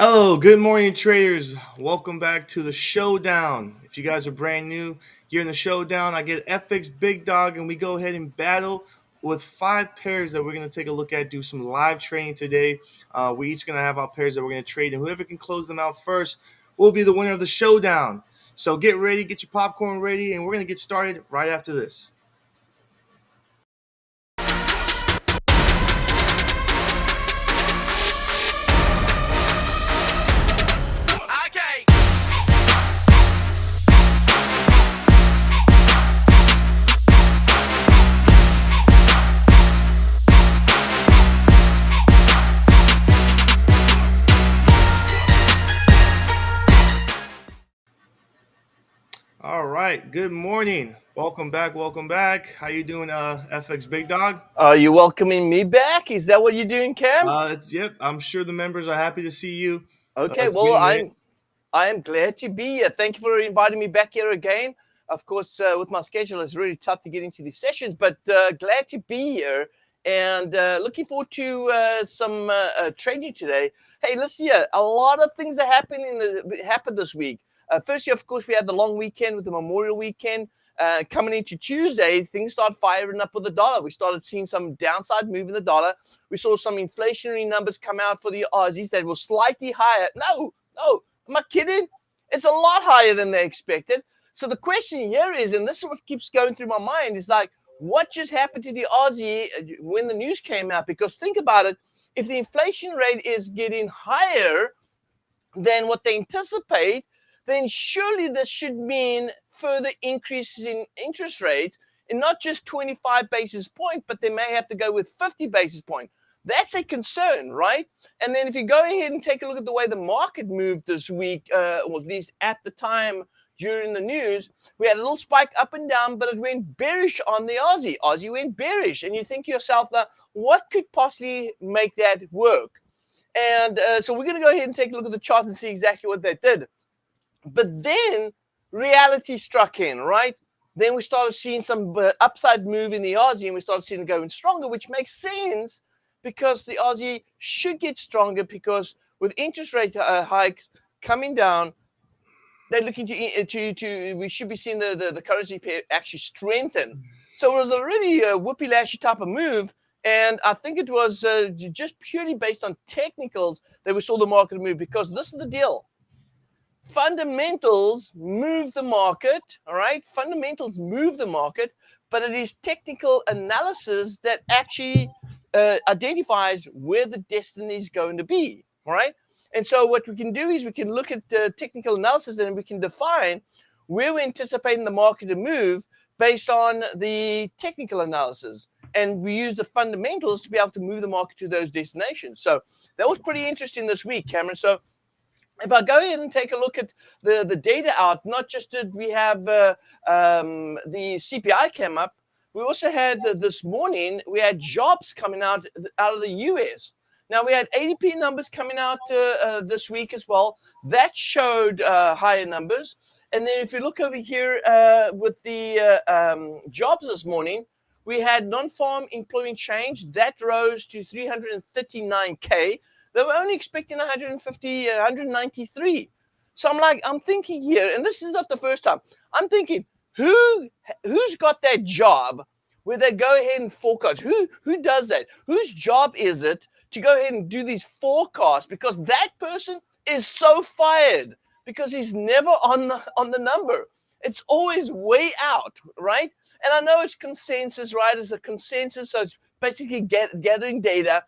Hello, good morning, traders. Welcome back to the Showdown. If you guys are brand new, you're in the Showdown. I get FxBigDog, and we go ahead and battle with 5 pairs that we're going to take a look at, do some live trading today. We're each going to have our pairs that we're going to trade, and whoever can close them out first will be the winner of the Showdown. So get ready, get your popcorn ready, and we're going to get started right after this. All right, good morning. Welcome back, welcome back. How you doing, FxBigDog? Are you welcoming me back? Is that what you're doing, Cam? Yep. I'm sure the members are happy to see you. Okay, It's well, been a minute. I am glad to be here. Thank you for inviting me back here again. Of course, with my schedule, it's really tough to get into these sessions, but glad to be here and looking forward to some trading today. Hey, listen here, a lot of things are happened this week. Firstly, of course, we had the long weekend with the Memorial Weekend. Coming into Tuesday, things start firing up with the dollar. We started seeing some downside move in the dollar. We saw some inflationary numbers come out for the Aussies that were slightly higher. No, am I kidding? It's a lot higher than they expected. So the question here is, and this is what keeps going through my mind, is like, what just happened to the Aussie when the news came out? Because think about it, if the inflation rate is getting higher than what they anticipate, then surely this should mean further increases in interest rates, and not just 25 basis points, but they may have to go with 50 basis points. That's a concern, right? And then if you go ahead and take a look at the way the market moved this week, or at least at the time during the news, we had a little spike up and down, but it went bearish on the Aussie. Aussie went bearish. And you think to yourself, now, what could possibly make that work? And so we're going to go ahead and take a look at the chart and see exactly what that did. But then reality struck in, right? Then we started seeing some upside move in the Aussie, and we started seeing it going stronger, which makes sense because the Aussie should get stronger, because with interest rate hikes coming down, they're looking to we should be seeing the currency pair actually strengthen. So it was a really whoopee-lashy type of move. And I think it was just purely based on technicals that we saw the market move, because this is the deal. Fundamentals move the market, all right? Fundamentals move the market, but it is technical analysis that actually identifies where the destiny is going to be, all right? And so what we can do is we can look at technical analysis, and we can define where we're anticipating the market to move based on the technical analysis. And we use the fundamentals to be able to move the market to those destinations. So that was pretty interesting this week, Cameron. So if I go ahead and take a look at the data out, not just did we have the CPI came up, we also had this morning, we had jobs coming out of the US. Now, we had ADP numbers coming out this week as well. That showed higher numbers. And then if you look over here with the jobs this morning, we had non-farm employment change. That rose to 339K. They were only expecting 193. So I'm thinking here, and this is not the first time, I'm thinking, who's got that job where they go ahead and forecast? Who does that? Whose job is it to go ahead and do these forecasts? Because that person is so fired, because he's never on the number. It's always way out, right? And I know it's consensus, right? It's a consensus, so it's basically gathering data.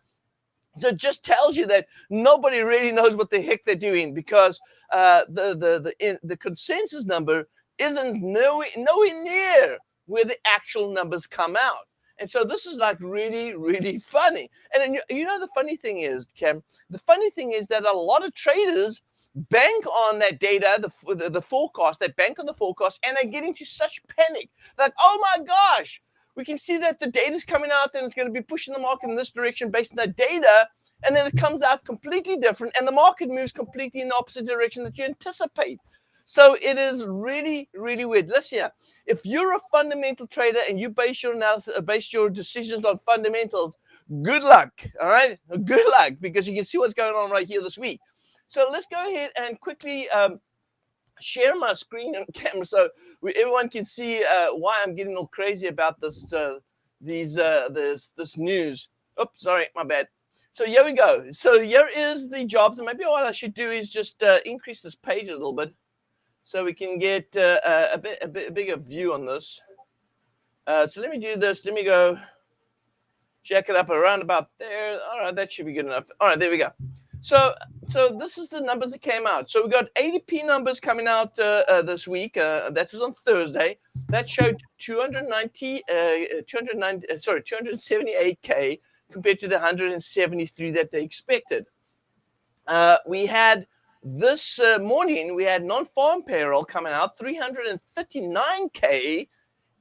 So it just tells you that nobody really knows what the heck they're doing, because the consensus number isn't nowhere near where the actual numbers come out. And so this is like really, really funny. And then, you know, the funny thing is, Cam, the funny thing is that a lot of traders bank on that data, the forecast, they bank on the forecast, and they get into such panic. They're like, oh my gosh, we can see that the data is coming out and it's going to be pushing the market in this direction based on that data. And then it comes out completely different, and the market moves completely in the opposite direction that you anticipate. So it is really, really weird. Listen here, if you're a fundamental trader and you base your analysis, base your decisions on fundamentals, good luck, all right? Good luck, because you can see what's going on right here this week. So let's go ahead and quickly share my screen and camera so everyone can see why I'm getting all crazy about this this news. Oops, sorry, my bad. So here we go. So here is the jobs, and maybe what I should do is just increase this page a little bit so we can get a bigger view on this. So let me do this. Let me go check it up around about there. All right, that should be good enough. All right, there we go. So this is the numbers that came out. So we got ADP numbers coming out this week. That was on Thursday. That showed 278K compared to the 173 that they expected. We had this morning, we had non-farm payroll coming out, 339K,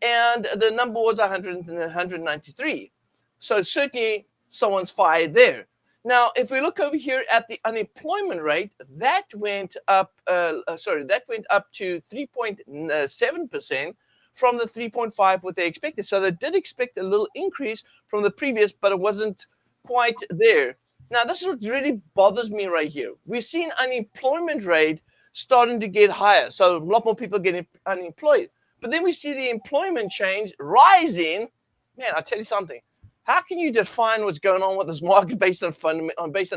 and the number was 193. So certainly someone's fired there. Now, if we look over here at the unemployment rate, that went up. That went up to 3.7% from the 3.5 what they expected. So they did expect a little increase from the previous, but it wasn't quite there. Now, this is what really bothers me right here. We've seen unemployment rate starting to get higher, so a lot more people getting unemployed. But then we see the employment change rising. Man, I'll tell you something. How can you define what's going on with this market based on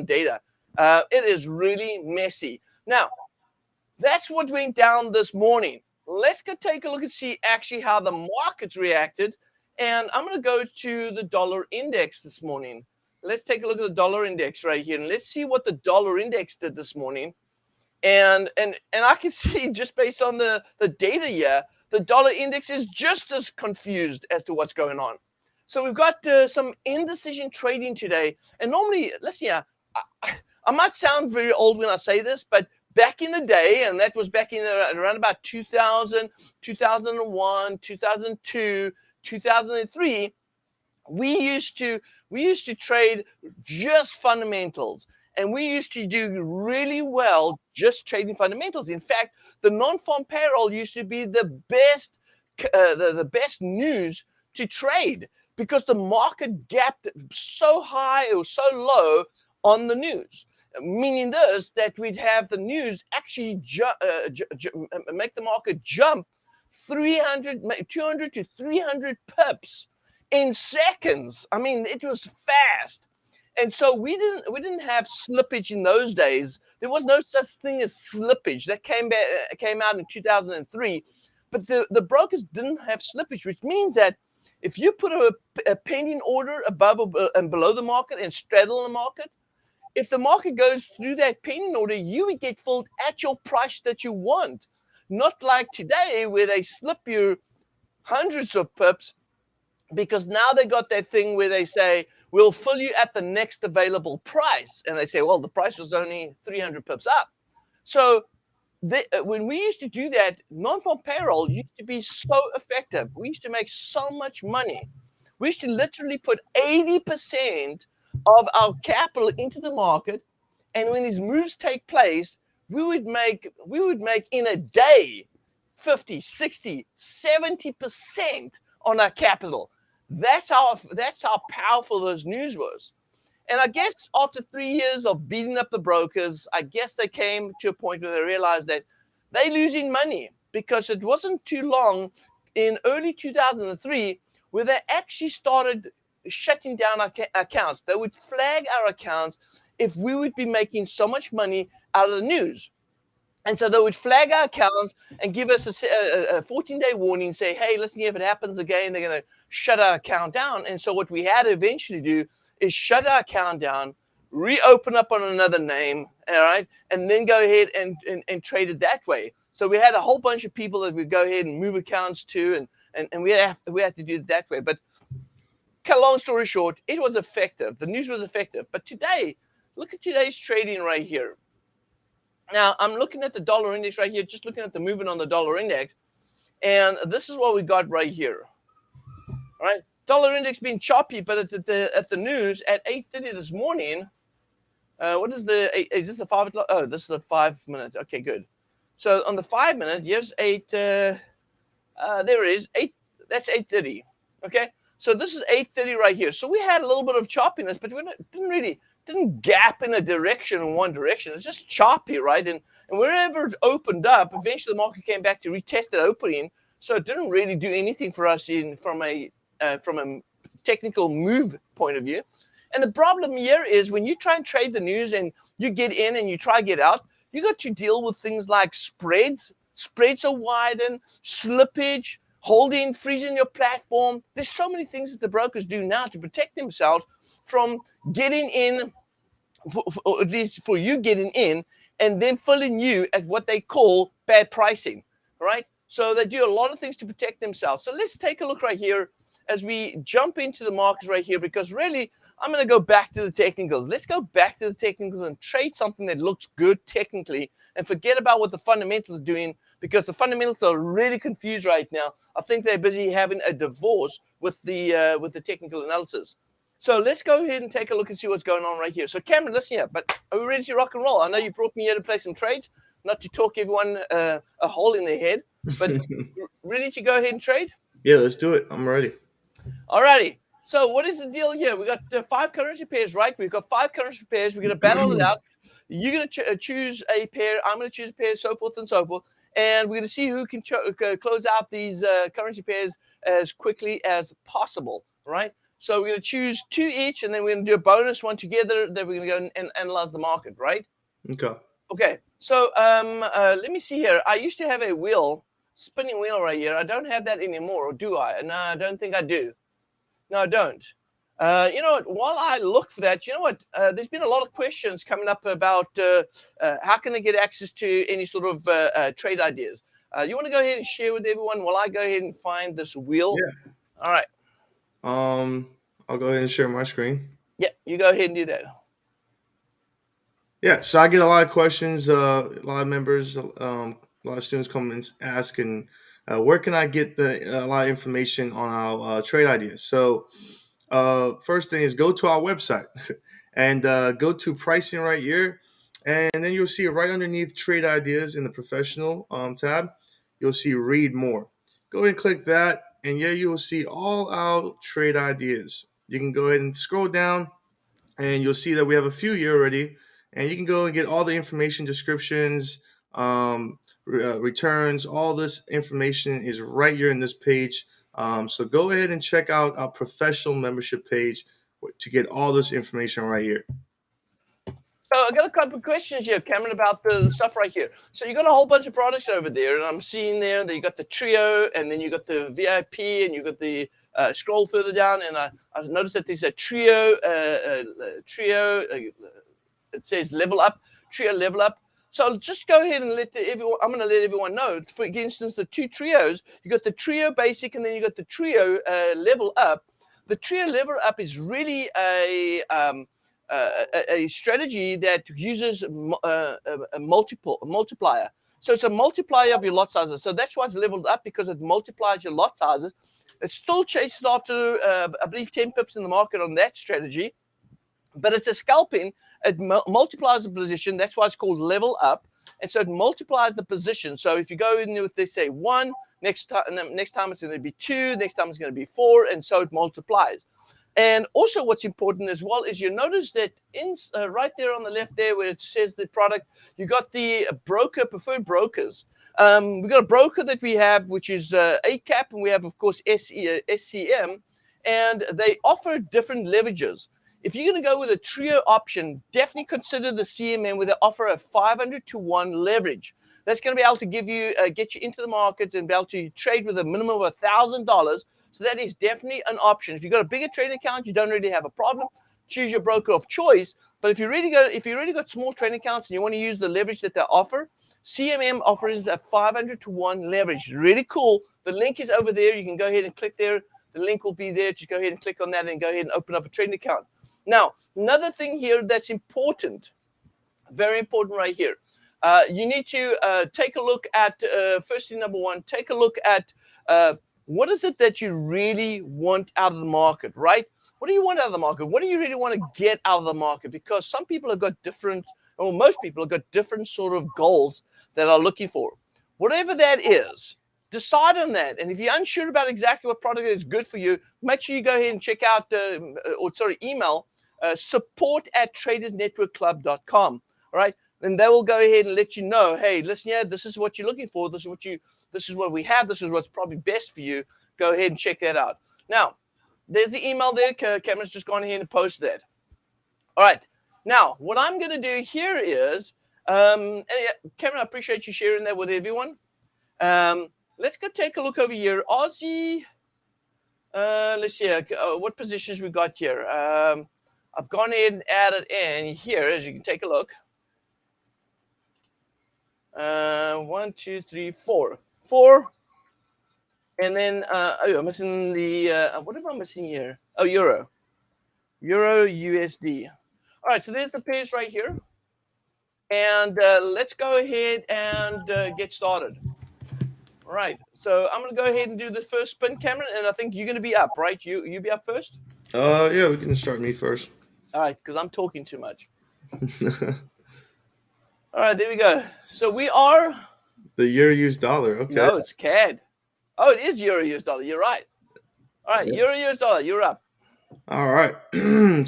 data? It is really messy. Now, that's what went down this morning. Let's go take a look and see actually how the markets reacted. And I'm going to go to the dollar index this morning. Let's take a look at the dollar index right here, and let's see what the dollar index did this morning. And I can see just based on the data here, the dollar index is just as confused as to what's going on. So we've got some indecision trading today. And normally, let's see, I might sound very old when I say this, but back in the day, and that was back in around about 2000, 2001, 2002, 2003, we used to trade just fundamentals. And we used to do really well just trading fundamentals. In fact, the non-farm payroll used to be the best news to trade because the market gapped so high or so low on the news. Meaning this, that we'd have the news actually make the market jump 200 to 300 pips in seconds. I mean, it was fast. And so we didn't have slippage in those days. There was no such thing as slippage. That came out in 2003. But the brokers didn't have slippage, which means that if you put a pending order above and below the market and straddle the market, if the market goes through that pending order, you would get filled at your price that you want. Not like today where they slip you hundreds of pips, because now they got that thing where they say, we'll fill you at the next available price. And they say, well, the price was only 300 pips up. So when we used to do that, non-farm payroll used to be so effective. We used to make so much money. We used to literally put 80% of our capital into the market. And when these moves take place, we would make in a day 50, 60, 70% on our capital. That's how powerful those news was. And I guess after 3 years of beating up the brokers, I guess they came to a point where they realized that they're losing money, because it wasn't too long in early 2003 where they actually started shutting down our accounts. They would flag our accounts if we would be making so much money out of the news. And so they would flag our accounts and give us a 14-day warning, say, hey, listen, if it happens again, they're going to shut our account down. And so what we had to eventually do is shut our account down, reopen up on another name, all right, and then go ahead and trade it that way. So we had a whole bunch of people that would go ahead and move accounts to, and we had to do it that way. But long story short, it was effective. The news was effective. But today, look at today's trading right here. Now, I'm looking at the dollar index right here, just looking at the movement on the dollar index. And this is what we got right here. All right. Dollar index being choppy, but at the news at 8:30 this morning, what is this the 5 o'clock? Oh, this is the 5 minute. Okay, good. So on the 5 minute, here's 8. There it is. 8. That's 8:30. Okay. So this is 8:30 right here. So we had a little bit of choppiness, but we didn't really didn't gap in a direction in one direction. It's just choppy, right? And wherever it opened up, eventually the market came back to retest that opening. So it didn't really do anything for us from a technical move point of view. And the problem here is when you try and trade the news and you get in and you try to get out, you got to deal with things like spreads. Spreads are widen, slippage, holding, freezing your platform. There's so many things that the brokers do now to protect themselves from getting in, or at least for you getting in, and then filling you at what they call bad pricing, right? So they do a lot of things to protect themselves. So let's take a look right here as we jump into the markets right here, because really, I'm going to go back to the technicals. Let's go back to the technicals and trade something that looks good technically and forget about what the fundamentals are doing, because the fundamentals are really confused right now. I think they're busy having a divorce with the technical analysis. So let's go ahead and take a look and see what's going on right here. So Cameron, listen here, but are we ready to rock and roll? I know you brought me here to play some trades, not to talk everyone a hole in their head, but ready to go ahead and trade? Yeah, let's do it. I'm ready. Alrighty. So what is the deal here? We got 5 currency pairs, right? We've got 5 currency pairs. We're going to battle it out. You're going to choose a pair. I'm going to choose a pair, so forth and so forth. And we're going to see who can close out these currency pairs as quickly as possible, right? So we're going to choose 2 each, and then we're going to do a bonus one together. Then we're going to go and analyze the market, right? Okay. Okay. So let me see here. I used to have a spinning wheel right here. I don't have that anymore, or do I? No, I don't think I do. No, I don't. You know what? While I look for that, you know what? There's been a lot of questions coming up about how can they get access to any sort of trade ideas. You want to go ahead and share with everyone while I go ahead and find this wheel? Yeah. All right. I'll go ahead and share my screen. Yeah, you go ahead and do that. Yeah, so I get a lot of questions, a lot of members, a lot of students come and ask, and where can I get a lot of information on our trade ideas? So first thing is go to our website and go to pricing right here, and then you'll see right underneath trade ideas in the professional tab, you'll see read more. Go ahead and click that, and yeah, you will see all our trade ideas. You can go ahead and scroll down, and you'll see that we have a few here already, and you can go and get all the information, descriptions, returns. All this information is right here in this page. So go ahead and check out our professional membership page to get all this information right here. So I got a couple of questions here, Cameron, about the stuff right here. So you got a whole bunch of products over there, and I'm seeing there that you got the Trio, and then you got the VIP, and you got the scroll further down, and I noticed that there's a Trio. It says level up, Trio level up. So just go ahead and let everyone. I'm going to let everyone know. For instance, the 2 trios, you got the Trio basic, and then you got the Trio level up. The Trio level up is really a strategy that uses a multiplier. So it's a multiplier of your lot sizes. So that's why it's leveled up, because it multiplies your lot sizes. It still chases after, I believe, 10 pips in the market on that strategy, but it's a scalping. It multiplies the position. That's why it's called level up. And so it multiplies the position. So if you go in with, they say 1, next time it's going to be 2, next time it's going to be 4, and so it multiplies. And also what's important as well is you notice that right there on the left there where it says the product, you got the preferred brokers. We've got a broker that we have, which is ACAP, and we have, of course, SCM, and they offer different leverages. If you're going to go with a Trio option, definitely consider the CMM, where they offer a 500-to-1 leverage. That's going to be able to give you, get you into the markets and be able to trade with a minimum of $1,000. So that is definitely an option. If you've got a bigger trading account, you don't really have a problem. Choose your broker of choice. But if you already got small trading accounts and you want to use the leverage that they offer, CMM offers a 500-to-1 leverage. Really cool. The link is over there. You can go ahead and click there. The link will be there. Just go ahead and click on that and go ahead and open up a trading account. Now, another thing here that's important, very important right here. You need to take a look at, first thing, number one, take a look at what is it that you really want out of the market, right? What do you want out of the market? What do you really want to get out of the market? Because some people have got different, or most people have got different sort of goals that are looking for. Whatever that is, decide on that. And if you're unsure about exactly what product is good for you, make sure you go ahead and check out, email support@tradersnetworkclub.com. All right. Then they will go ahead and let you know, hey, listen here, this is what you're looking for. This is what we have. This is what's probably best for you. Go ahead and check that out. Now, there's the email there. Cameron's just gone ahead and posted that. All right. Now, what I'm going to do here is, and Cameron, I appreciate you sharing that with everyone. Let's go take a look over here. Aussie. Let's see what positions we got here. I've gone ahead and added in here, as you can take a look. 1, 2, 3, 4. 4. And then, I'm missing the, what am I missing here? Oh, Euro. Euro USD. All right, so there's the pairs right here. And let's go ahead and get started. All right, so I'm going to go ahead and do the first spin, Cameron, and I think you're going to be up, right? You be up first? Yeah, we can start me first. All right, because I'm talking too much. All right, there we go. So we are... The Euro-US dollar, okay. No, it's CAD. Oh, it is Euro-US dollar. You're right. All right, Euro-US dollar, you're up. All right.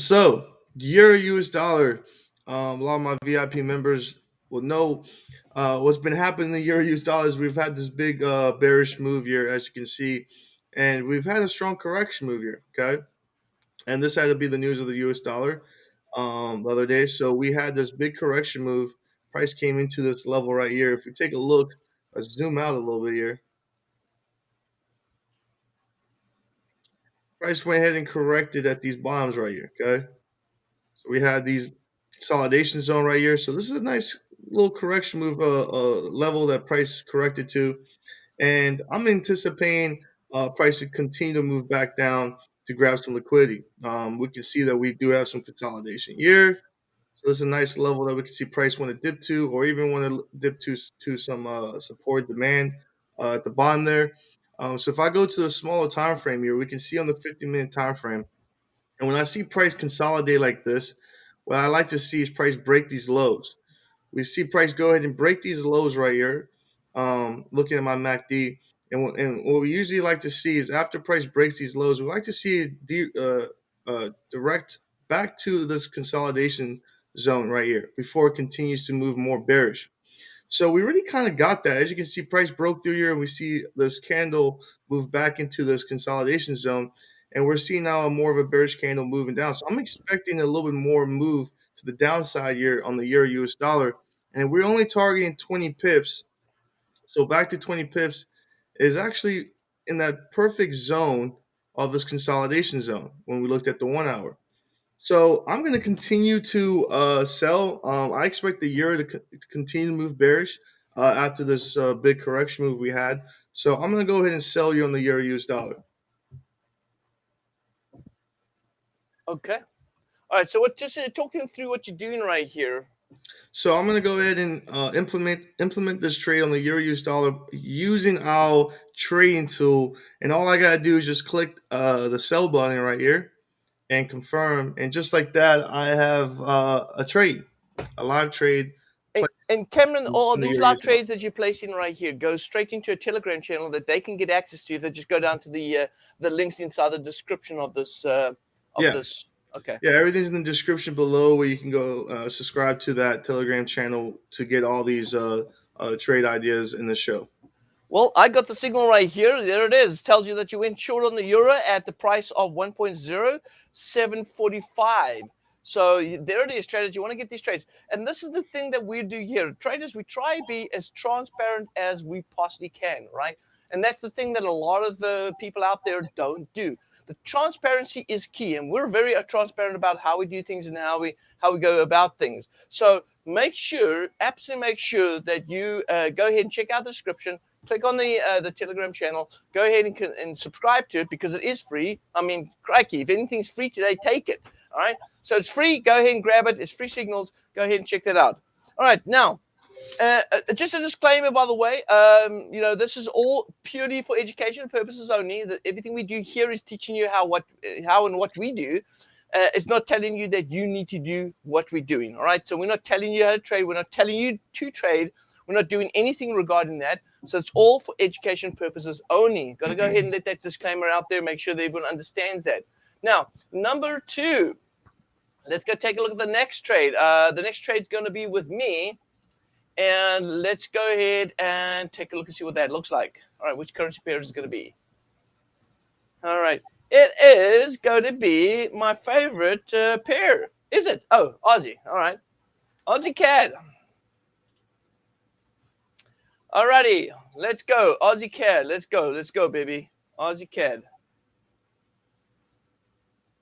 So, Euro-US dollar. A lot of my VIP members will know what's been happening in the Euro-US dollar is we've had this big bearish move here, as you can see, and we've had a strong correction move here, okay? And this had to be the news of the US dollar the other day. So we had this big correction move. Price came into this level right here. If we take a look, let's zoom out a little bit here. Price went ahead and corrected at these bottoms right here, okay? So we had these consolidation zone right here. So this is a nice little correction move, level that price corrected to. And I'm anticipating price to continue to move back down to grab some liquidity. We can see that we do have some consolidation here. So this is a nice level that we can see price want to dip to, or even want to dip to some support demand at the bottom there. So if I go to the smaller time frame here, we can see on the 50-minute time frame. And when I see price consolidate like this, what I like to see is price break these lows. We see price go ahead and break these lows right here. Looking at my MACD, and what we usually like to see is after price breaks these lows, we like to see it direct back to this consolidation zone right here before it continues to move more bearish. So we really kind of got that. As you can see, price broke through here, and we see this candle move back into this consolidation zone. And we're seeing now more of a bearish candle moving down. So I'm expecting a little bit more move to the downside here on the Euro-US dollar. And we're only targeting 20 pips. So back to 20 pips is actually in that perfect zone of this consolidation zone when we looked at the 1 hour. So I'm going to continue to sell. I expect the euro to continue to move bearish after this big correction move we had. So I'm going to go ahead and sell you on the euro-US dollar. Okay. All right. So just talking through what you're doing right here. So I'm going to go ahead and implement this trade on the euro-US dollar using our trading tool. And all I got to do is just click the sell button right here and confirm. And just like that, I have a trade, a live trade. And Cameron, all these live trades that you're placing right here go straight into a Telegram channel that they can get access to. They just go down to the links inside the description of this. This. Okay. Yeah, everything's in the description below where you can go subscribe to that Telegram channel to get all these trade ideas in the show. Well, I got the signal right here. There it is. It tells you that you went short on the euro at the price of 1.0745. So there it is, traders. You want to get these trades. And this is the thing that we do here. Traders, we try to be as transparent as we possibly can, right? And that's the thing that a lot of the people out there don't do. The transparency is key, and we're very transparent about how we do things and how we go about things. So absolutely make sure that you go ahead and check out the description. Click on the Telegram channel. Go ahead and subscribe to it because it is free. I mean, crikey, if anything's free today, take it. All right. So it's free. Go ahead and grab it. It's free signals. Go ahead and check that out. All right. Now, just a disclaimer, by the way, this is all purely for education purposes only. Everything we do here is teaching you how and what we do. It's not telling you that you need to do what we're doing. All right. So we're not telling you how to trade. We're not telling you to trade. We're not doing anything regarding that. So it's all for education purposes only. Got to go ahead and let that disclaimer out there. Make sure that everyone understands that. Now, number two. Let's go take a look at the next trade. The next trade is going to be with me. And let's go ahead and take a look and see what that looks like. All right, which currency pair is it going to be? All right, it is going to be my favorite pair. Is it? Oh, Aussie. All right, Aussie CAD. All righty, let's go. Aussie CAD. Let's go, baby. Aussie CAD.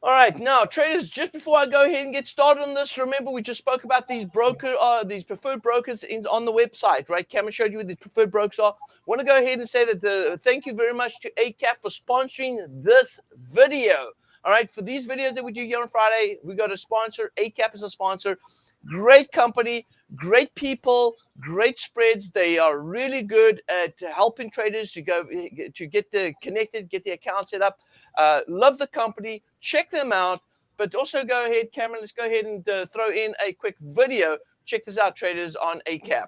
All right, now traders, just before I go ahead and get started on this, remember we just spoke about these these preferred brokers on the website, right? Cameron showed you what the preferred brokers are. I want to go ahead and say that thank you very much to AUDCAD for sponsoring this video. All right, for these videos that we do here on Friday, we got a sponsor. AUDCAD is a sponsor. Great company, great people, great spreads. They are really good at helping traders to get connected, get the account set up. Love the company. Check them out. But also go ahead, Cameron, let's go ahead and throw in a quick video. Check this out, traders, on AUDCAD.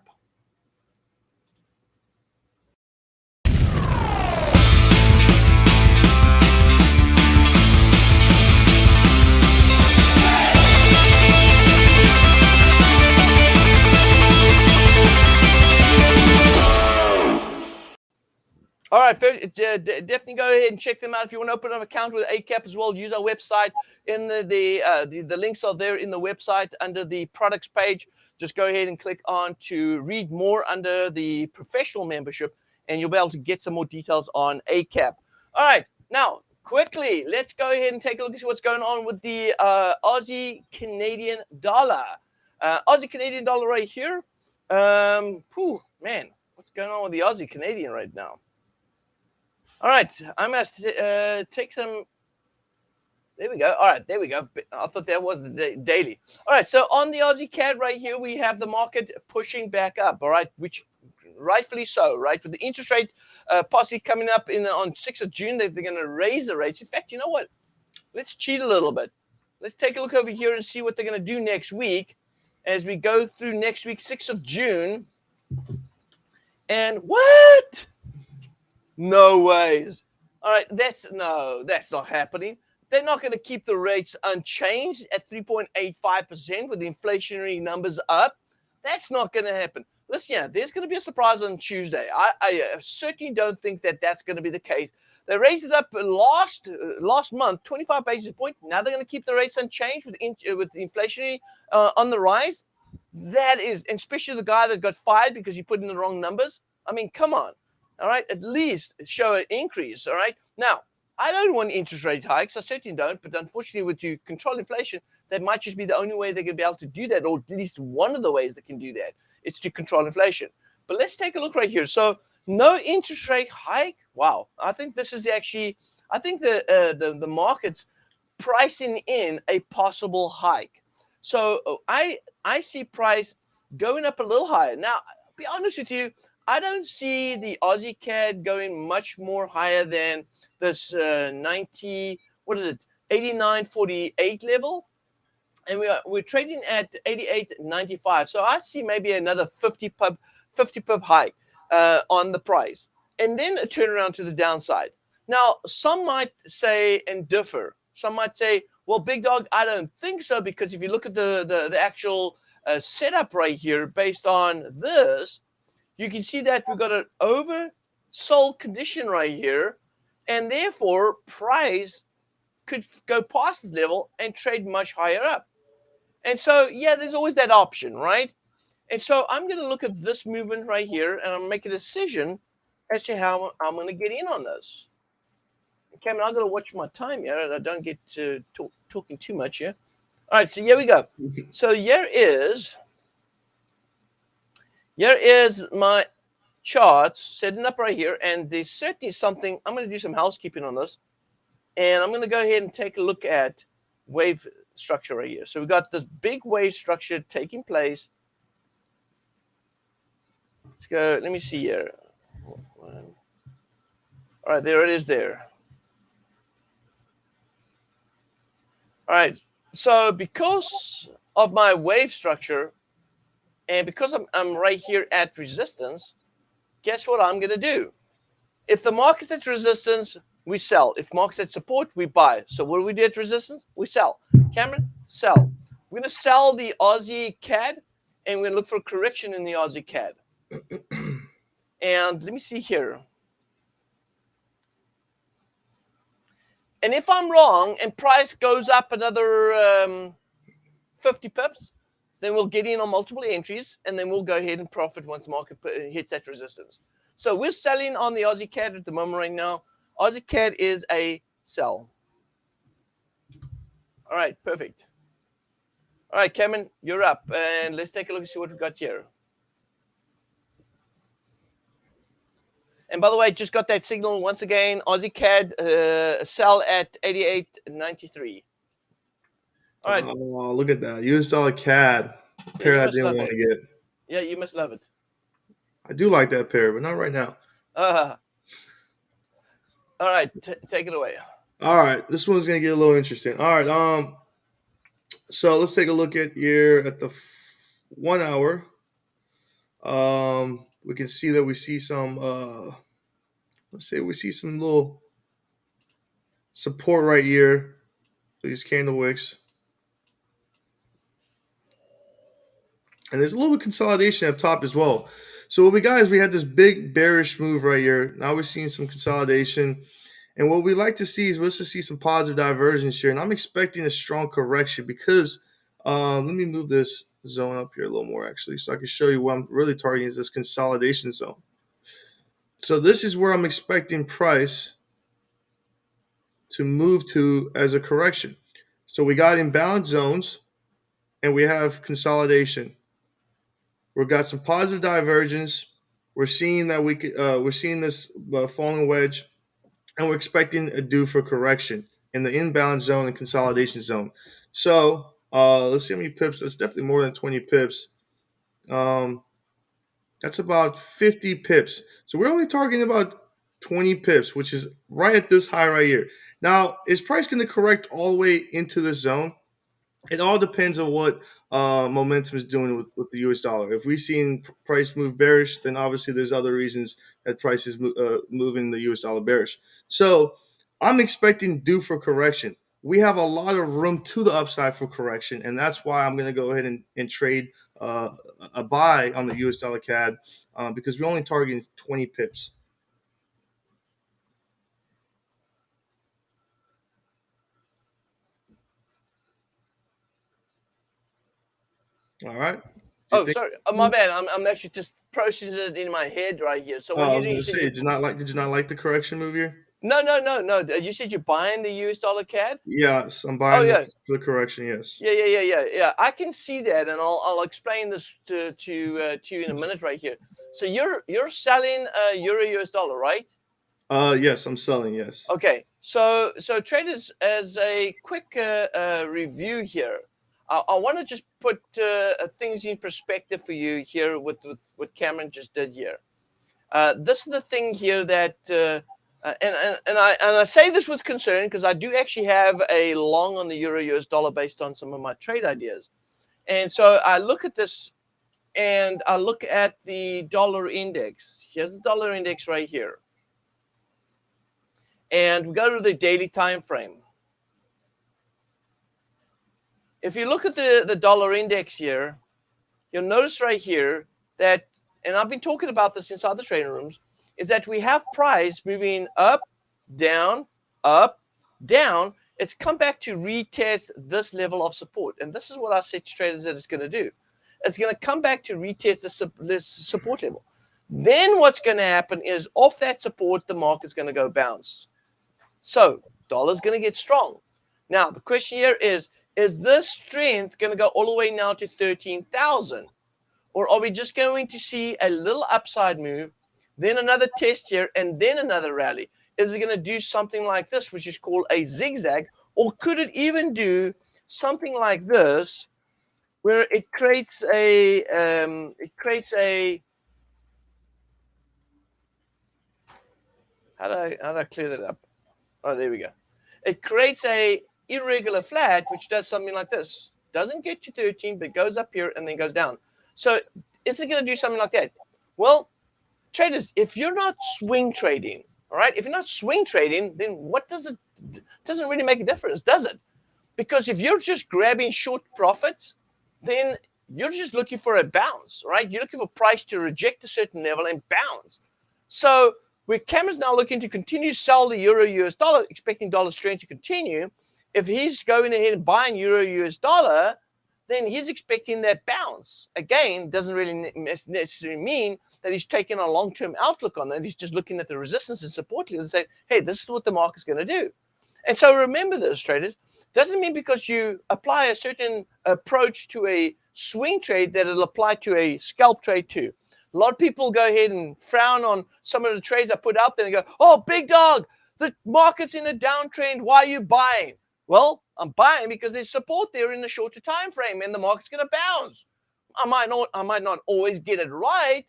All right, definitely go ahead and check them out. If you want to open an account with AUDCAD as well, use our website. In the links are there in the website under the products page. Just go ahead and click on to read more under the professional membership, and you'll be able to get some more details on AUDCAD. All right, now quickly, let's go ahead and take a look and see what's going on with the Aussie Canadian dollar. Aussie Canadian dollar right here. Man, what's going on with the Aussie Canadian right now? All right, I must take some. There we go. All right, there we go. I thought that was the daily. All right, so on the Aussie CAD right here, we have the market pushing back up. All right, which rightfully so, right? With the interest rate possibly coming up on 6th of June, they're going to raise the rates. In fact, you know what? Let's cheat a little bit. Let's take a look over here and see what they're going to do next week as we go through next week, 6th of June. And what? No ways. All right, that's not happening. They're not going to keep the rates unchanged at 3.85% with the inflationary numbers up. That's not going to happen. Listen, there's going to be a surprise on Tuesday. I certainly don't think that that's going to be the case. They raised it up last month, 25 basis points. Now they're going to keep the rates unchanged with the inflationary on the rise. That is, and especially the guy that got fired because he put in the wrong numbers. I mean, come on. All right, at least show an increase. All right. Now, I don't want interest rate hikes. I certainly don't. But unfortunately, to control inflation, that might just be the only way they're going to be able to do that, or at least one of the ways they can do that. It's to control inflation. But let's take a look right here. So, no interest rate hike. Wow. I think this is actually. I think the market's pricing in a possible hike. So I see price going up a little higher. Now, I'll be honest with you. I don't see the Aussie CAD going much more higher than this 89.48 level, and we're trading at 88.95. So I see maybe another 50 pip hike on the price, and then a turnaround to the downside. Now, some might say and differ. Some might say, "Well, Big Dog, I don't think so," because if you look at the actual setup right here, based on this. You can see that we've got an oversold condition right here, and therefore price could go past this level and trade much higher up. And so, yeah, there's always that option, right? And so I'm going to look at this movement right here, and I'm going to make a decision as to how I'm going to get in on this. Cameron, I've got to watch my time here, and I don't get to talking too much here. All right, so here we go. So here is my charts setting up right here, and there's certainly something. I'm going to do some housekeeping on this, and I'm going to go ahead and take a look at wave structure right here. So we've got this big wave structure taking place. Let's go. Let me see here. All right, there it is there. All right, so because of my wave structure, and because I'm right here at resistance, guess what I'm going to do? If the market's at resistance, we sell. If market's at support, we buy. So what do we do at resistance? We sell. Cameron, sell. We're going to sell the Aussie CAD, and we're going to look for a correction in the Aussie CAD. And let me see here. And if I'm wrong and price goes up another 50 pips, then we'll get in on multiple entries, and then we'll go ahead and profit once the market hits that resistance. So we're selling on the Aussie CAD at the moment right now. Aussie CAD is a sell. All right, perfect. All right, Cameron, you're up. And let's take a look and see what we've got here. And by the way, just got that signal once again. Aussie CAD sell at 88.93. All right. Oh, look at that. US dollar CAD. Pair I didn't want to get. Yeah, you must love it. I do like that pair, but not right now. All right, take it away. All right, this one's gonna get a little interesting. All right, so let's take a look at here at the 1 hour. We can see that we see some. Let's say we see some little support right here. These candle wicks. And there's a little bit of consolidation up top as well. So what we got is we had this big bearish move right here. Now we're seeing some consolidation. And what we like to see is let's just see some positive divergence here. And I'm expecting a strong correction because let me move this zone up here a little more actually so I can show you what I'm really targeting is this consolidation zone. So this is where I'm expecting price to move to as a correction. So we got imbalance zones and we have consolidation. We've got some positive divergence. We're seeing that we're seeing this falling wedge, and we're expecting a due for correction in the imbalance zone and consolidation zone. So let's see how many pips. That's definitely more than 20 pips. That's about 50 pips. So we're only targeting about 20 pips, which is right at this high right here. Now, is price going to correct all the way into this zone? It all depends on what momentum is doing with the US dollar. If we've seen price move bearish, then obviously there's other reasons that price is moving the US dollar bearish. So I'm expecting due for correction. We have a lot of room to the upside for correction, and that's why I'm going to go ahead and trade a buy on the US dollar CAD because we're only targeting 20 pips. All right. Oh, sorry. Oh, my bad. I'm actually just processing it in my head right here. So what I was going to say, did you not like the correction move here? No. You said you're buying the US dollar CAD? Yes, I'm buying for the correction. Yes. Yeah. I can see that, and I'll explain this to you in a minute right here. So you're selling euro US dollar, right? Yes, I'm selling. Yes. Okay. So traders, as a quick review here, I want to just put things in perspective for you here with what Cameron just did here. This is the thing here that, and I say this with concern because I do actually have a long on the euro US dollar based on some of my trade ideas. And so I look at this and I look at the dollar index. Here's the dollar index right here. And we go to the daily time frame. If you look at the dollar index here, you'll notice right here that, and I've been talking about this inside the trading rooms, is that we have price moving up, down, up, down. It's come back to retest this level of support. And this is what I said to traders that it's going to do. It's going to come back to retest this support level. Then what's going to happen is off that support, the market's going to go bounce. So dollar's going to get strong. Now, the question here is this strength going to go all the way now to 13,000? Or are we just going to see a little upside move, then another test here, and then another rally? Is it going to do something like this, which is called a zigzag? Or could it even do something like this, where it creates a, how do I clear that up? Oh, there we go. It creates a irregular flat, which does something like this. Doesn't get to 13, but goes up here and then goes down. So is it going to do something like that? Well, traders, if you're not swing trading, all right, if you're not swing trading, then what does it, doesn't really make a difference, does it? Because if you're just grabbing short profits, then you're just looking for a bounce, right? You're looking for price to reject a certain level and bounce. So where Cameron's now looking to continue to sell the euro US dollar, expecting dollar strength to continue, if he's going ahead and buying euro US dollar, then he's expecting that bounce. Again, doesn't really necessarily mean that he's taking a long-term outlook on that. He's just looking at the resistance and support levels and saying, hey, this is what the market's going to do. And so remember this, traders. Doesn't mean because you apply a certain approach to a swing trade that it'll apply to a scalp trade too. A lot of people go ahead and frown on some of the trades I put out there and go, oh, big dog, the market's in a downtrend. Why are you buying? Well, I'm buying because there's support there in the shorter time frame and the market's going to bounce. I might not always get it right,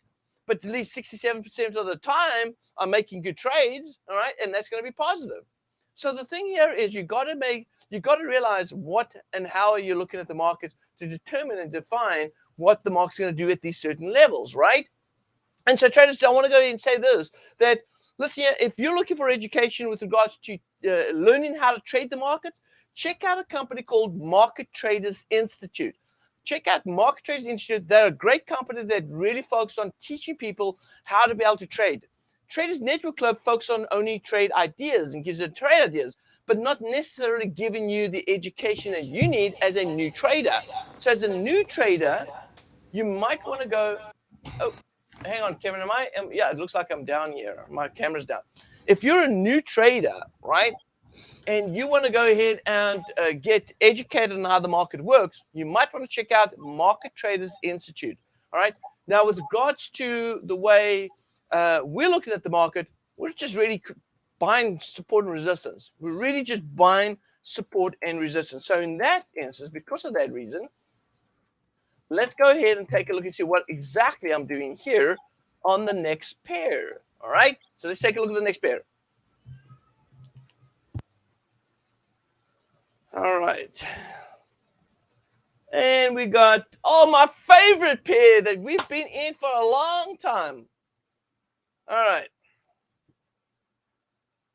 but at least 67% of the time I'm making good trades, all right, and that's going to be positive. So the thing here is you got to realize what and how are you looking at the markets to determine and define what the market's going to do at these certain levels, right? And so traders, I want to go ahead and say this, that listen here, if you're looking for education with regards to learning how to trade the markets, check out a company called Market Traders Institute. Check out Market Traders Institute. They're a great company that really focuses on teaching people how to be able to trade. Traders Network Club focuses on only trade ideas and gives you trade ideas, but not necessarily giving you the education that you need as a new trader. So as a new trader, you might want to go, oh, hang on, Kevin, yeah, it looks like I'm down here. My camera's down. If you're a new trader, right, and you want to go ahead and get educated on how the market works, you might want to check out Market Traders Institute, all right? Now, with regards to the way we're looking at the market, we're just really buying support and resistance. We're really just buying support and resistance. So in that instance, because of that reason, let's go ahead and take a look and see what exactly I'm doing here on the next pair, all right? So let's take a look at the next pair. All right. And we got, oh, my favorite pair that we've been in for a long time. All right.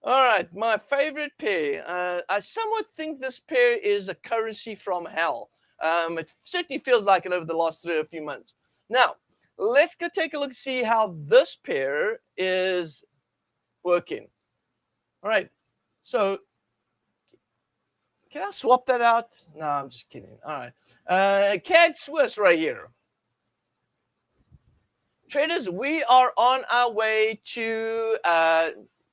All right, my favorite pair. I somewhat think this pair is a currency from hell. It certainly feels like it over the last few months. Now, let's go take a look and see how this pair is working. All right. So can I swap that out? No, I'm just kidding. All right. CAD Swiss right here. Traders, we are on our way to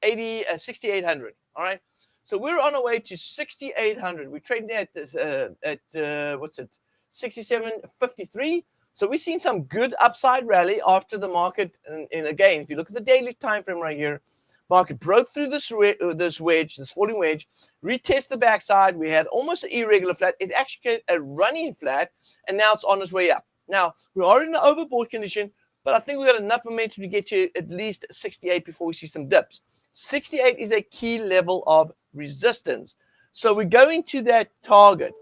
6,800. All right. So we're on our way to 6,800. We're trading at this, what's it, 67.53. So we've seen some good upside rally after the market. And again, if you look at the daily time frame right here, market broke through this wedge, this falling wedge, retest the backside. We had almost an irregular flat. It actually got a running flat, and now it's on its way up. Now, we are in an overbought condition, but I think we've got enough momentum to get to at least 68 before we see some dips. 68 is a key level of resistance. So we're going to that target.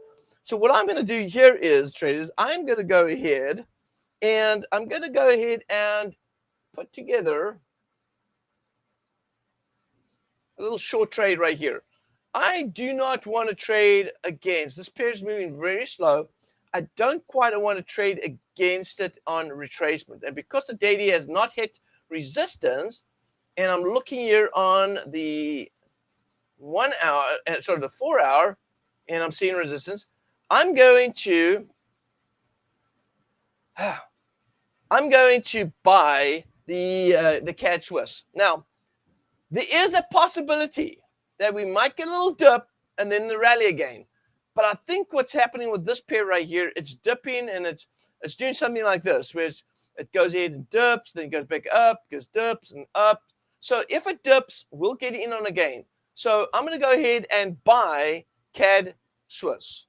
So what I'm going to do here is, traders, I'm going to go ahead and put together a little short trade right here. I do not want to trade against. This pair is moving very slow. I don't quite want to trade against it on retracement. And because the daily has not hit resistance, and I'm looking here on the 1 hour, the 4 hour, and I'm seeing resistance, I'm going to buy the CAD Swiss. Now, there is a possibility that we might get a little dip and then the rally again. But I think what's happening with this pair right here, it's dipping and it's doing something like this, where it goes ahead and dips, then it goes back up, goes dips and up. So if it dips, we'll get in on a gain. So I'm going to go ahead and buy CAD Swiss.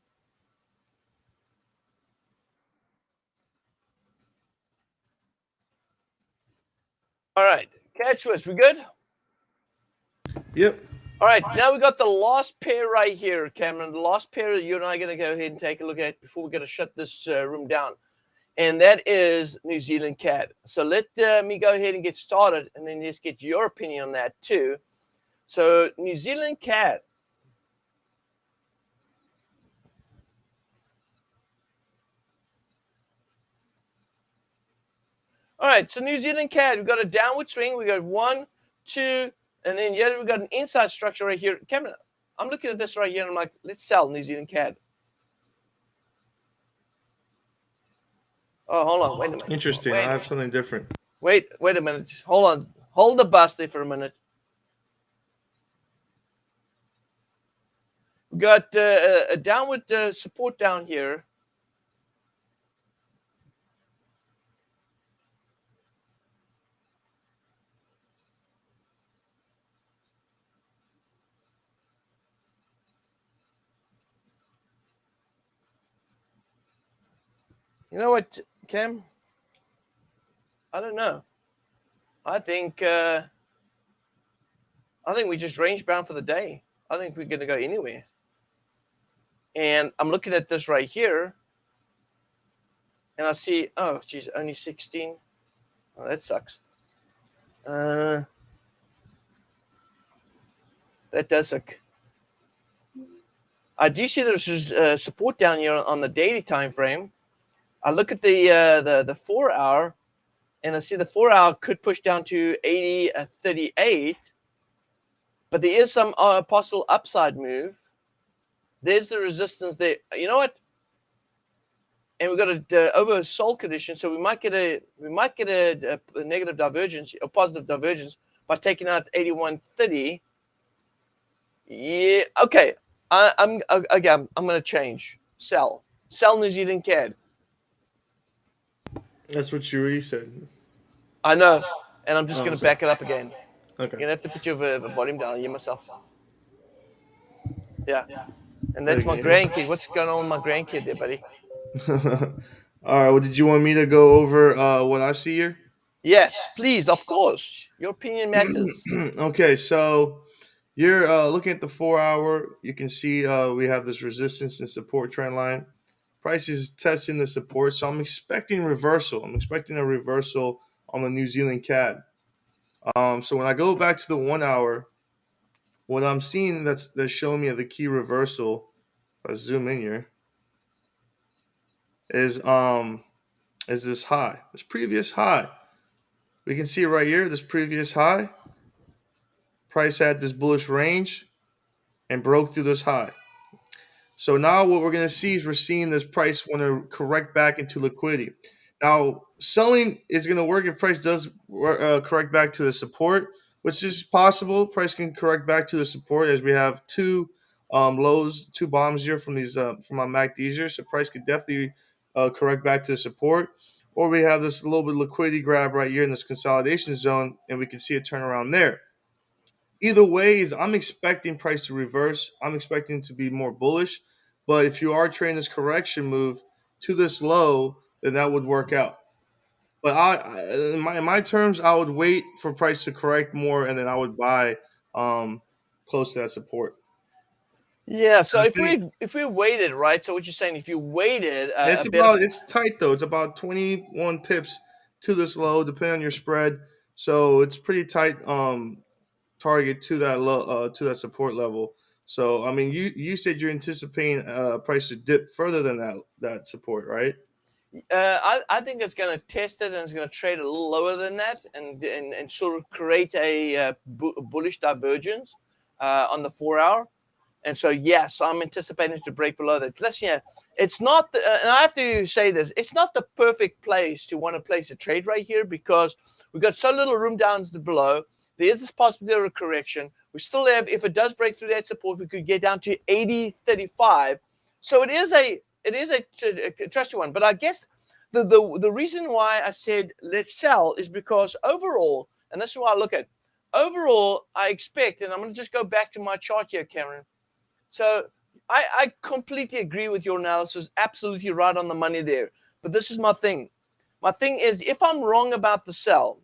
All right, CAD Swiss, we good? Yep. All right, now we got the last pair right here, Cameron. The last pair that you and I are going to go ahead and take a look at before we're going to shut this room down. And that is New Zealand CAD. So let me go ahead and get started and then just get your opinion on that too. So New Zealand CAD. All right, so New Zealand CAD, we've got a downward swing. We got 1, 2, and then here we've got an inside structure right here. Cameron, I'm looking at this right here, and I'm like, let's sell New Zealand CAD. Oh, hold on, wait a minute. Interesting. I have something different. Wait a minute. Hold on. Hold the bus there for a minute. We got a downward support down here. You know what, Cam? I don't know. I think we just range bound for the day. I think we're going to go anywhere. And I'm looking at this right here, and I see, oh, geez, only 16. Oh, that sucks. That does suck. I do see there's support down here on the daily time frame. I look at the 4 hour, and I see the 4 hour could push down to 80.38, but there is some possible upside move. There's the resistance there. You know what? And we've got a oversold condition, so we might get a negative divergence or positive divergence by taking out 81.30. Yeah. Okay. I'm going to change. Sell New Zealand CAD. That's what you already said. I know, and I'm just going to back it up again. Okay. You're going to have to put your volume down. I hear myself. Yeah. And that's my grandkid. What's going on with my grandkid there, buddy? All right. Well, did you want me to go over what I see here? Yes, please. Of course. Your opinion matters. Okay. So you're looking at the 4 hour. You can see we have this resistance and support trend line. Price is testing the support. So I'm expecting reversal. I'm expecting a reversal on the New Zealand CAD. So when I go back to the 1 hour, what I'm seeing that's showing me the key reversal, let's zoom in here, is this high, this previous high. We can see right here, this previous high. Price had this bullish range and broke through this high. So now what we're going to see is we're seeing this price want to correct back into liquidity. Now, selling is going to work if price does correct back to the support, which is possible. Price can correct back to the support as we have two lows, two bottoms here from these from our MACDs here. So price could definitely correct back to the support. Or we have this little bit of liquidity grab right here in this consolidation zone, and we can see a turnaround there. Either ways, I'm expecting price to reverse. I'm expecting to be more bullish. But if you are trading this correction move to this low, then that would work out. But in my terms, I would wait for price to correct more, and then I would buy close to that support. Yeah. So if we waited, right? So what you're saying, if you waited, it's tight though. It's about 21 pips to this low, depending on your spread. So it's pretty tight target to that low to that support level. So I mean, you said you're anticipating price to dip further than that support, right? I think it's going to test it and it's going to trade a little lower than that and sort of create a bullish divergence on the 4 hour. And so, yes, I'm anticipating to break below that. Listen, it's not, and I have to say this, it's not the perfect place to want to place a trade right here because we've got so little room down below. There is this possibility of a correction. We still have, if it does break through that support, we could get down to 80.35. So it is a trusty one. But I guess the reason why I said let's sell is because overall, and this is what I look at, overall, I expect, and I'm going to just go back to my chart here, Cameron. So I completely agree with your analysis. Absolutely right on the money there. But this is my thing. My thing is if I'm wrong about the sell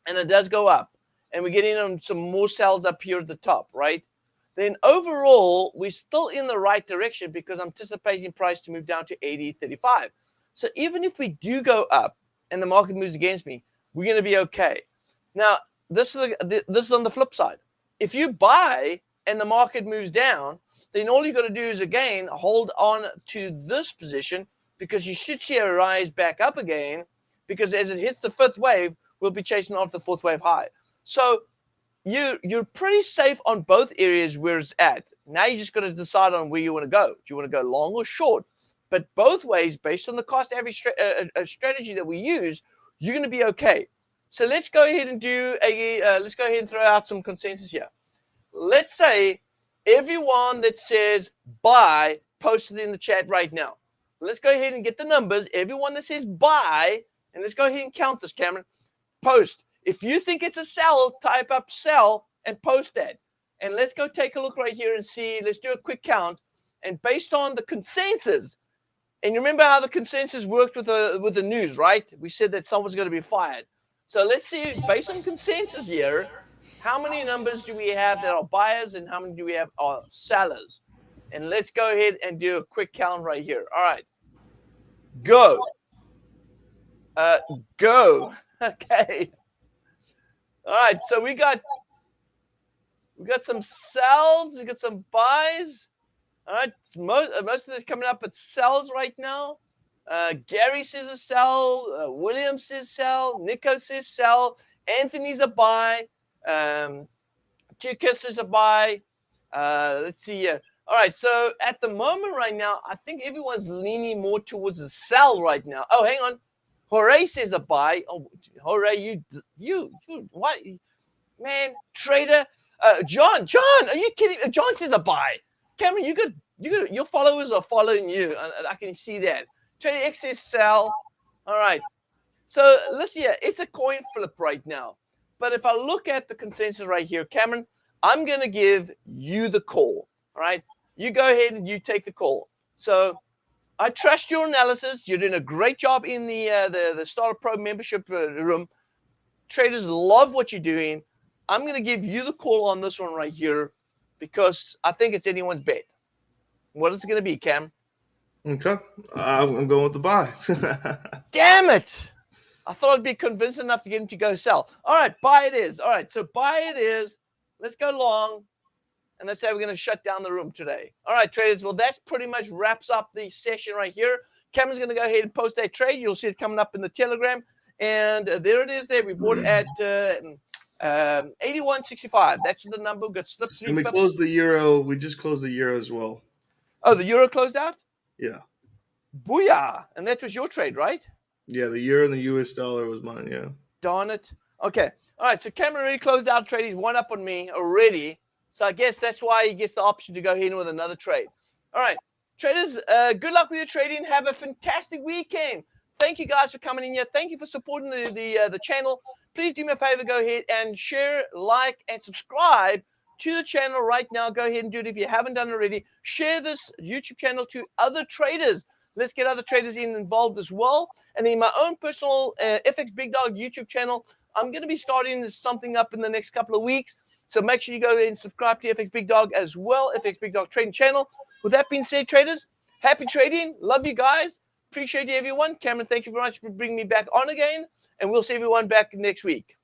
and it does go up and we're getting on some more sells up here at the top, right? Then overall, we're still in the right direction because I'm anticipating price to move down to 80.35. So even if we do go up and the market moves against me, we're going to be okay. Now, this is on the flip side. If you buy and the market moves down, then all you got to do is, again, hold on to this position because you should see a rise back up again because as it hits the fifth wave, we'll be chasing off the fourth wave high. So you're pretty safe on both areas where it's at. Now you just got to decide on where you want to go. Do you want to go long or short? But both ways, based on the cost average strategy that we use, you're going to be okay. So let's go ahead and do let's go ahead and throw out some consensus here. Let's say everyone that says buy posted in the chat right now. Let's go ahead and get the numbers. Everyone that says buy, and let's go ahead and count this, Cameron. Post. If you think it's a sell, type up sell and post that. And let's go take a look right here and see. Let's do a quick count. And based on the consensus, and you remember how the consensus worked with the news, right? We said that someone's going to be fired. So let's see, based on consensus here, how many numbers do we have that are buyers and how many do we have are sellers? And let's go ahead and do a quick count right here. All right. Go. Go. Okay. All right. So we got some sells. We got some buys. All right. Most of this coming up at sells right now. Gary says a sell. William says sell. Nico says sell. Anthony's a buy. Tukis is a buy. Let's see here. All right. So at the moment right now, I think everyone's leaning more towards a sell right now. Oh, hang on. Jorge says a buy. Oh, Jorge, you, what, man, trader. John, are you kidding? John says a buy. Cameron, your followers are following you. I can see that. Trader X says sell. All right. So let's see. It's a coin flip right now. But if I look at the consensus right here, Cameron, I'm going to give you the call. All right. You go ahead and you take the call. So I trust your analysis. You're doing a great job in the Starter Pro membership room. Traders love what you're doing. I'm going to give you the call on this one right here because I think it's anyone's bet. What is it going to be, Cam? Okay. I'm going with the buy. Damn it. I thought I'd be convinced enough to get him to go sell. All right, buy it is. All right, so buy it is. Let's go long. And let's say we're going to shut down the room today. All right, traders. Well, that pretty much wraps up the session right here. Cameron's going to go ahead and post that trade. You'll see it coming up in the Telegram. And there it is there. We bought at 81.65. That's the number. We got slipped through. And we closed the euro. We just closed the euro as well. Oh, the euro closed out? Yeah. Booyah. And that was your trade, right? Yeah, the euro and the US dollar was mine, yeah. Darn it. Okay. All right, so Cameron already closed out trade. He's one up on me already. So I guess that's why he gets the option to go in with another trade. All right, traders, good luck with your trading. Have a fantastic weekend. Thank you guys for coming in here. Thank you for supporting the channel. Please do me a favor. Go ahead and share, like, and subscribe to the channel right now. Go ahead and do it if you haven't done already. Share this YouTube channel to other traders. Let's get other traders involved as well. And in my own personal FxBigDog YouTube channel, I'm going to be starting something up in the next couple of weeks. So make sure you go ahead and subscribe to FxBigDog as well, FxBigDog Trading Channel. With that being said, traders, happy trading. Love you guys. Appreciate you, everyone. Cameron, thank you very much for bringing me back on again. And we'll see everyone back next week.